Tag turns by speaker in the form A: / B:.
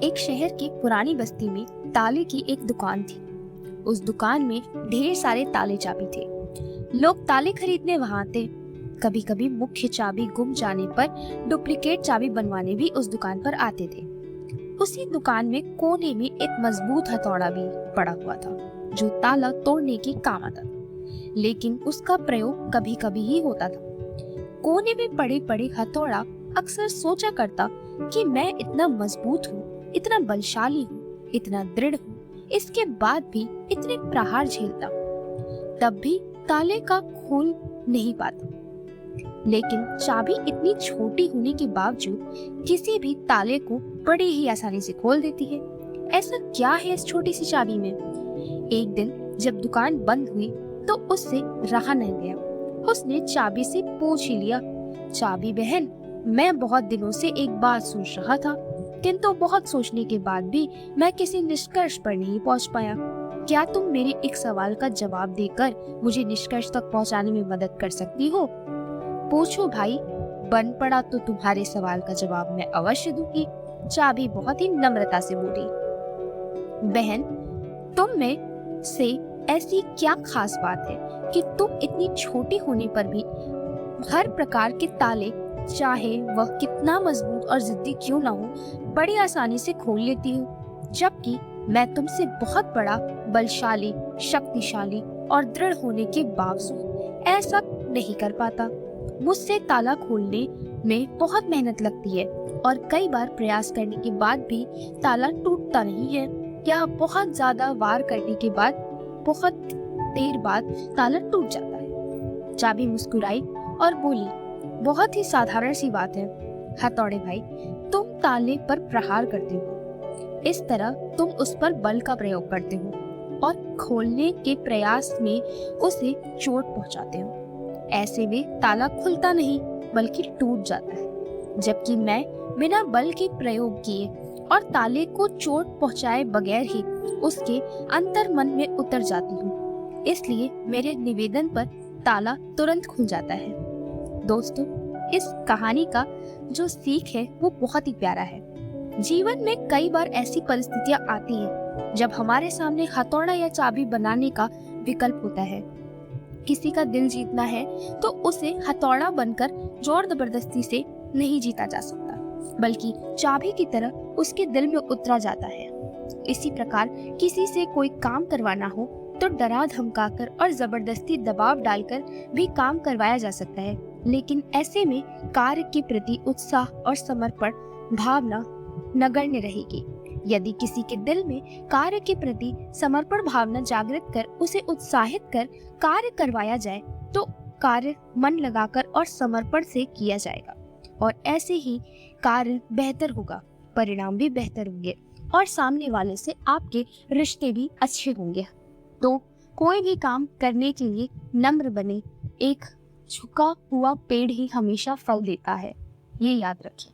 A: एक शहर की पुरानी बस्ती में ताले की एक दुकान थी। उस दुकान में ढेर सारे ताले चाबी थे। लोग ताले खरीदने वहां आते। कभी कभी मुख्य चाबी गुम जाने पर डुप्लीकेट चाबी बनवाने भी उस दुकान पर आते थे। उसी दुकान में कोने में एक मजबूत हथौड़ा भी पड़ा हुआ था जो ताला तोड़ने के काम आता था, लेकिन उसका प्रयोग कभी कभी ही होता था। कोने में पड़े पड़े हथौड़ा अक्सर सोचा करता कि मैं इतना मजबूत हूँ, इतना बलशाली हूँ, इतना दृढ़ हूँ, इसके बाद भी इतने प्रहार झेलता, तब भी ताले का खोल नहीं पाता। लेकिन चाबी इतनी छोटी होने के बावजूद किसी भी ताले को बड़ी ही आसानी से खोल देती है। ऐसा क्या है इस छोटी सी चाबी में? एक दिन जब दुकान बंद हुई तो उससे रहा नहीं गया। उसने चाबी से पूछ ही लिया, चाबी बहन, मैं बहुत दिनों से एक बात सोच रहा था, किंतु बहुत सोचने के बाद भी मैं किसी निष्कर्ष पर नहीं पहुंच पाया। क्या तुम मेरे एक सवाल का जवाब देकर मुझे निष्कर्ष तक पहुंचाने में मदद कर सकती हो? पूछो भाई, बन पड़ा तो तुम्हारे सवाल का जवाब मैं अवश्य दूंगी। चाबी बहुत ही नम्रता से बोली। बहन, तुम में से ऐसी क्या खास बात है कि तुम इतनी छोटी होने पर भी हर प्रकार के ताले, चाहे वह कितना मजबूत और जिद्दी क्यों ना हो, बड़ी आसानी से खोल लेती हो, जबकि मैं तुमसे बहुत बड़ा, बलशाली, शक्तिशाली और दृढ़ होने के बावजूद ऐसा नहीं कर पाता। मुझसे ताला खोलने में बहुत मेहनत लगती है और कई बार प्रयास करने के बाद भी ताला टूटता नहीं है। या बहुत ज्यादा वार करने के बाद बहुत देर बाद ताला टूट जाता है। चाबी मुस्कुराई और बोली, बहुत ही साधारण सी बात है हथौड़े भाई, तुम ताले पर प्रहार करते हो, इस तरह तुम उस पर बल का प्रयोग करते हो और खोलने के प्रयास में उसे चोट पहुंचाते हो। ऐसे में ताला खुलता नहीं बल्कि टूट जाता है, जबकि मैं बिना बल के प्रयोग किए और ताले को चोट पहुंचाए बगैर ही उसके अंतर मन में उतर जाती हूँ। इसलिए मेरे निवेदन पर ताला तुरंत खुल जाता है। दोस्तों, इस कहानी का जो सीख है वो बहुत ही प्यारा है। जीवन में कई बार ऐसी परिस्थितियां आती हैं जब हमारे सामने हथौड़ा या चाबी बनाने का विकल्प होता है। किसी का दिल जीतना है तो उसे हथौड़ा बनकर जोर जबरदस्ती से नहीं जीता जा सकता, बल्कि चाबी की तरह उसके दिल में उतरा जाता है। इसी प्रकार किसी से कोई काम करवाना हो तो डरा धमकाकर और जबरदस्ती दबाव डालकर भी काम करवाया जा सकता है, लेकिन ऐसे में कार्य के प्रति उत्साह और समर्पण भावना नगण्य रहेगी। यदि किसी के दिल में कार्य के प्रति समर्पण भावना जागृत कर उसे उत्साहित कर कार्य करवाया जाए तो कार्य मन लगाकर और समर्पण से किया जाएगा और ऐसे ही कार्य बेहतर होगा, परिणाम भी बेहतर होंगे और सामने वाले से आपके रिश्ते भी अच्छे होंगे। तो कोई भी काम करने के लिए नम्र बने। एक झुका हुआ पेड़ ही हमेशा फल देता है, ये याद रखें।